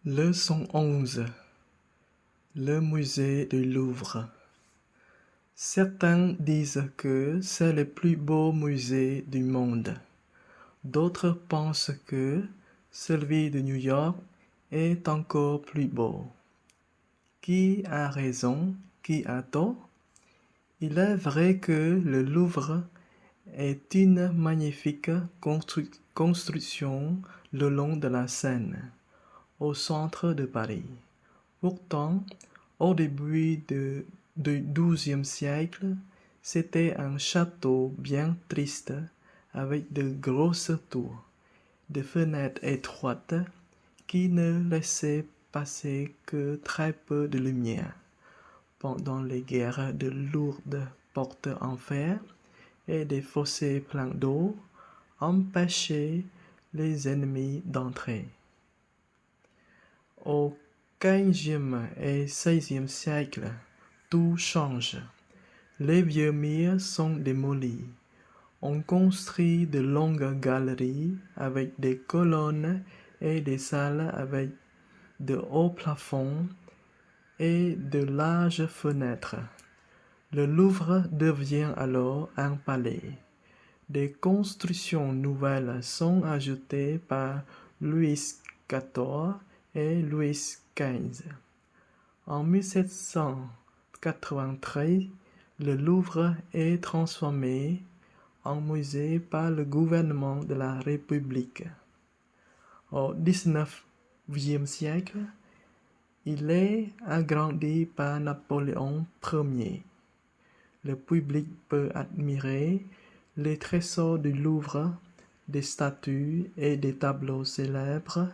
Leçon 11. Le musée du Louvre. Certains disent que c'est le plus beau musée du monde. D'autres pensent que celui de New York est encore plus beau. Qui a raison? Qui a tort? Il est vrai que le Louvre est une magnifique construction le long de la Seine, au centre de Paris. Pourtant, au début du XIIe siècle, c'était un château bien triste avec de grosses tours, des fenêtres étroites qui ne laissaient passer que très peu de lumière. Pendant les guerres, de lourdes portes en fer et des fossés pleins d'eau empêchaient les ennemis d'entrer. Au XVe et XVIe siècle, tout change. Les vieux murs sont démolis. On construit de longues galeries avec des colonnes et des salles avec de hauts plafonds et de larges fenêtres. Le Louvre devient alors un palais. Des constructions nouvelles sont ajoutées par Louis XIV et Louis XV. En 1793, le Louvre est transformé en musée par le gouvernement de la République. Au XIXe siècle, il est agrandi par Napoléon Ier. Le public peut admirer les trésors du Louvre, des statues et des tableaux célèbres,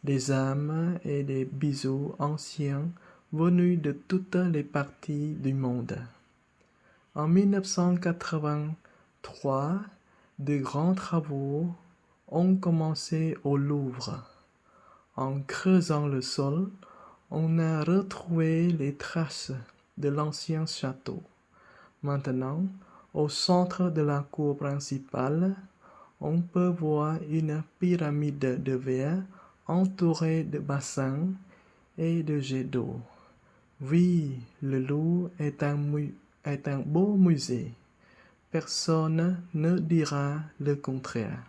des armes et des bijoux anciens venus de toutes les parties du monde. En 1983, de grands travaux ont commencé au Louvre. En creusant le sol, on a retrouvé les traces de l'ancien château. Maintenant, au centre de la cour principale, on peut voir une pyramide de verre entourée de bassins et de jets d'eau. Oui, le Louvre est un beau musée. Personne ne dira le contraire.